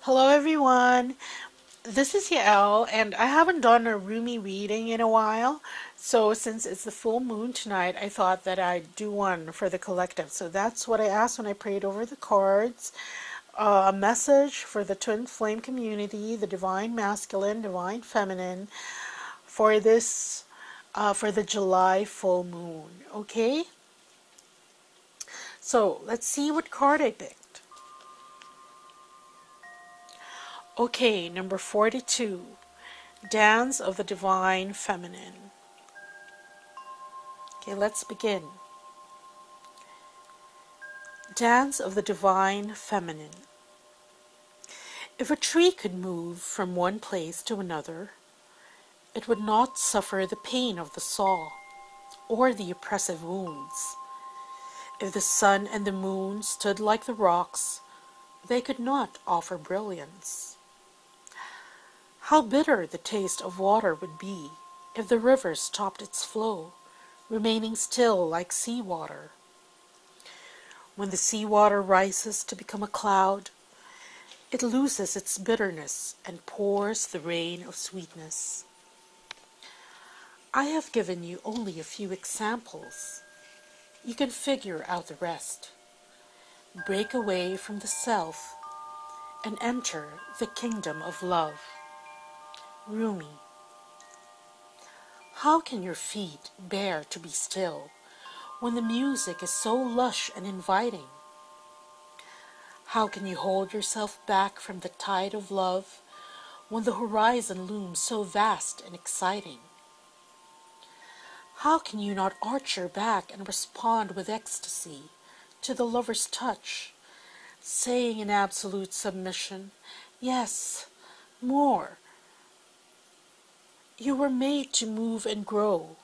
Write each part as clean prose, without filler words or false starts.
Hello everyone, this is Yael and I haven't done a Rumi reading in a while. So since it's the full moon tonight, I thought that I'd do one for the collective. So that's what I asked when I prayed over the cards. A message for the twin flame community, the divine masculine, divine feminine, for this, for the July full moon. Okay? So let's see what card I picked. Okay, number 42. Dance of the Divine Feminine. Okay, let's begin. Dance of the Divine Feminine. If a tree could move from one place to another, it would not suffer the pain of the saw or the oppressive wounds. If the sun and the moon stood like the rocks, they could not offer brilliance. How bitter the taste of water would be if the river stopped its flow, remaining still like seawater. When the seawater rises to become a cloud, it loses its bitterness and pours the rain of sweetness. I have given you only a few examples. You can figure out the rest. Break away from the self and enter the kingdom of love. Rumi. How can your feet bear to be still when the music is so lush and inviting? How can you hold yourself back from the tide of love when the horizon looms so vast and exciting? How can you not arch your back and respond with ecstasy to the lover's touch, saying in absolute submission, "Yes, more"? You were made to move and grow,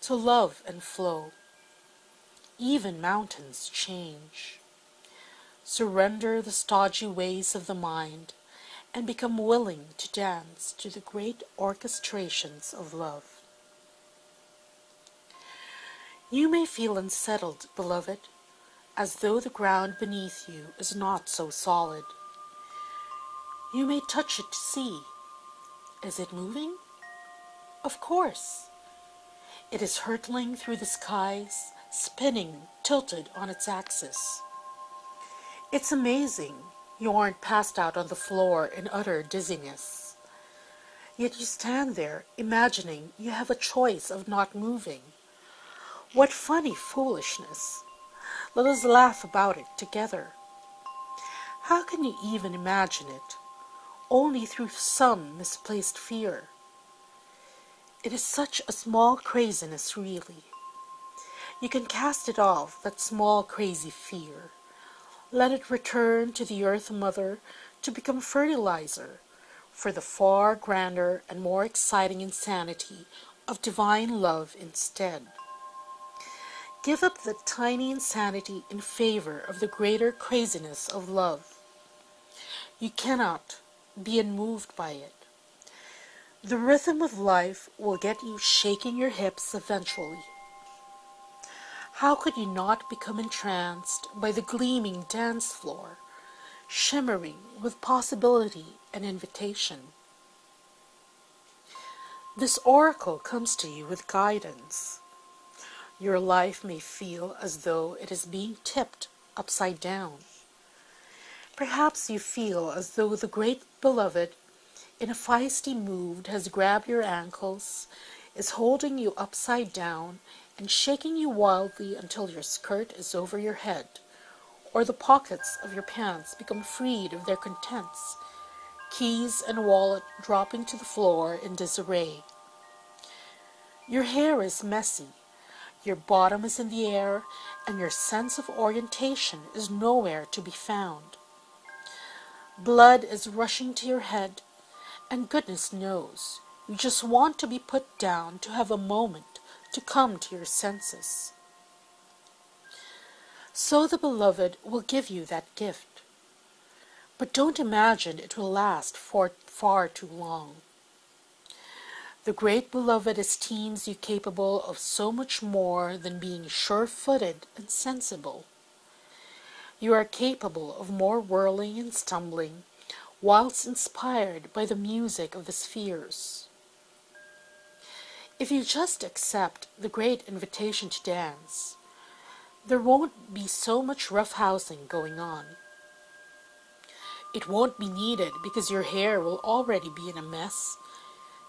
to love and flow. Even mountains change. Surrender the stodgy ways of the mind and become willing to dance to the great orchestrations of love. You may feel unsettled, beloved, as though the ground beneath you is not so solid. You may touch it to see. Is it moving? Of course. It is hurtling through the skies, spinning, tilted on its axis. It's amazing you aren't passed out on the floor in utter dizziness. Yet you stand there, imagining you have a choice of not moving. What funny foolishness! Let us laugh about it together. How can you even imagine it? Only through some misplaced fear. It is such a small craziness, really. You can cast it off, that small crazy fear. Let it return to the Earth Mother to become fertilizer for the far grander and more exciting insanity of divine love instead. Give up the tiny insanity in favor of the greater craziness of love. You cannot be unmoved by it. The rhythm of life will get you shaking your hips eventually. How could you not become entranced by the gleaming dance floor, shimmering with possibility and invitation? This oracle comes to you with guidance. Your life may feel as though it is being tipped upside down. Perhaps you feel as though the great beloved in a feisty mood has grabbed your ankles, is holding you upside down, and shaking you wildly until your skirt is over your head, or the pockets of your pants become freed of their contents, keys and wallet dropping to the floor in disarray. Your hair is messy, your bottom is in the air, and your sense of orientation is nowhere to be found. Blood is rushing to your head, and goodness knows, you just want to be put down to have a moment to come to your senses. So the beloved will give you that gift. But don't imagine it will last for far too long. The great beloved esteems you capable of so much more than being sure-footed and sensible. You are capable of more whirling and stumbling, whilst inspired by the music of the spheres. If you just accept the great invitation to dance, there won't be so much roughhousing going on. It won't be needed because your hair will already be in a mess,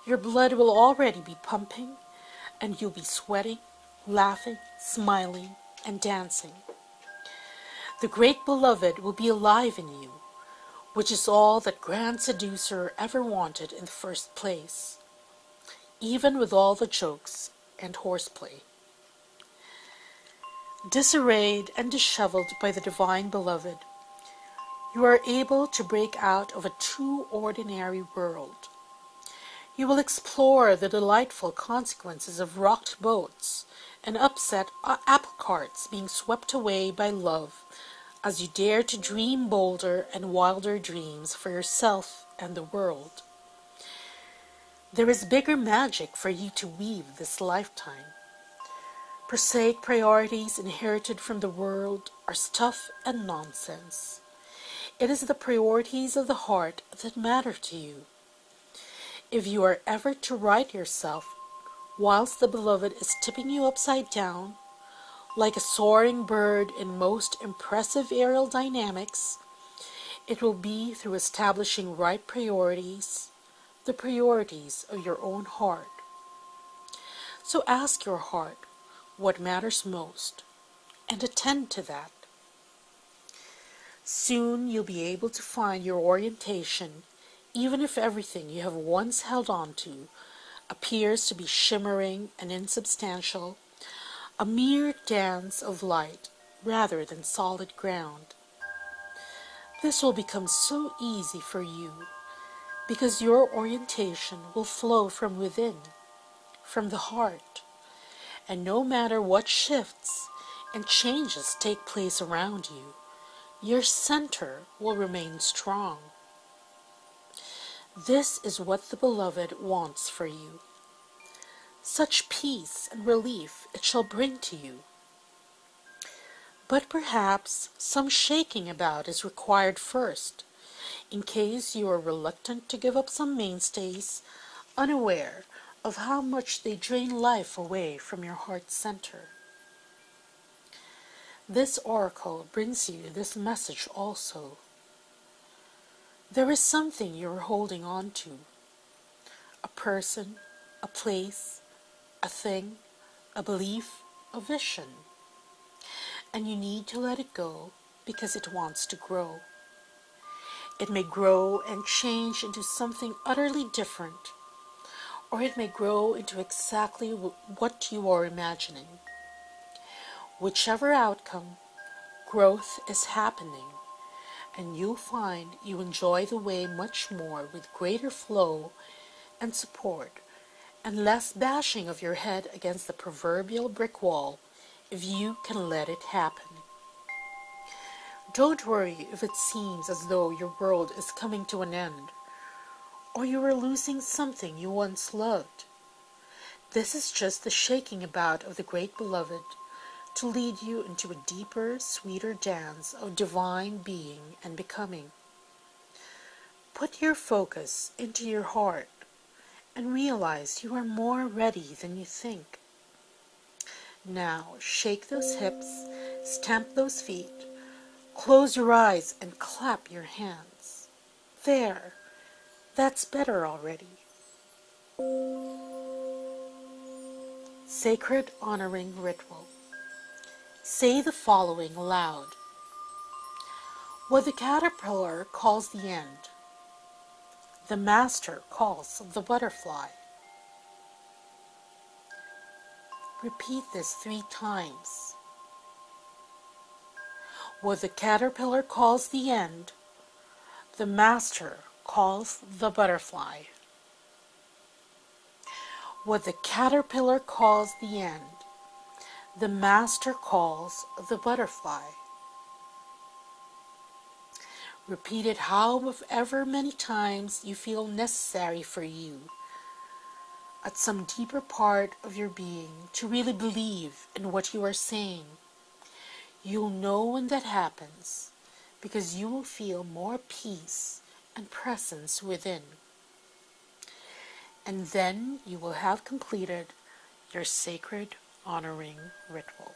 your blood will already be pumping, and you'll be sweating, laughing, smiling, and dancing. The great beloved will be alive in you, which is all that grand seducer ever wanted in the first place, even with all the jokes and horseplay. Disarrayed and disheveled by the divine beloved, you are able to break out of a too ordinary world. You will explore the delightful consequences of rocked boats and upset apple carts being swept away by love as you dare to dream bolder and wilder dreams for yourself and the world. There is bigger magic for you to weave this lifetime. Prosaic priorities inherited from the world are stuff and nonsense. It is the priorities of the heart that matter to you. If you are ever to right yourself whilst the beloved is tipping you upside down, like a soaring bird in most impressive aerial dynamics, it will be through establishing right priorities, the priorities of your own heart. So ask your heart what matters most, and attend to that. Soon you'll be able to find your orientation, even if everything you have once held on to appears to be shimmering and insubstantial, a mere dance of light rather than solid ground. This will become so easy for you because your orientation will flow from within, from the heart, and no matter what shifts and changes take place around you, your center will remain strong. This is what the beloved wants for you. Such peace and relief it shall bring to you. But perhaps some shaking about is required first, in case you are reluctant to give up some mainstays, unaware of how much they drain life away from your heart center. This oracle brings you this message also. There is something you are holding on to, a person, a place, a thing, a belief, a vision, and you need to let it go because it wants to grow. It may grow and change into something utterly different, or it may grow into exactly what you are imagining. Whichever outcome, growth is happening, and you'll find you enjoy the way much more with greater flow and support, and less bashing of your head against the proverbial brick wall if you can let it happen. Don't worry if it seems as though your world is coming to an end, or you are losing something you once loved. This is just the shaking about of the great beloved to lead you into a deeper, sweeter dance of divine being and becoming. Put your focus into your heart and realize you are more ready than you think. Now shake those hips, stamp those feet, close your eyes and clap your hands. There, that's better already. Sacred honoring ritual. Say the following aloud. What the caterpillar calls the end, the master calls the butterfly. Repeat this 3 times. What the caterpillar calls the end, the master calls the butterfly. What the caterpillar calls the end, the master calls the butterfly. Repeat it however many times you feel necessary for you, at some deeper part of your being, to really believe in what you are saying. You'll know when that happens, because you will feel more peace and presence within. And then you will have completed your sacred honoring ritual.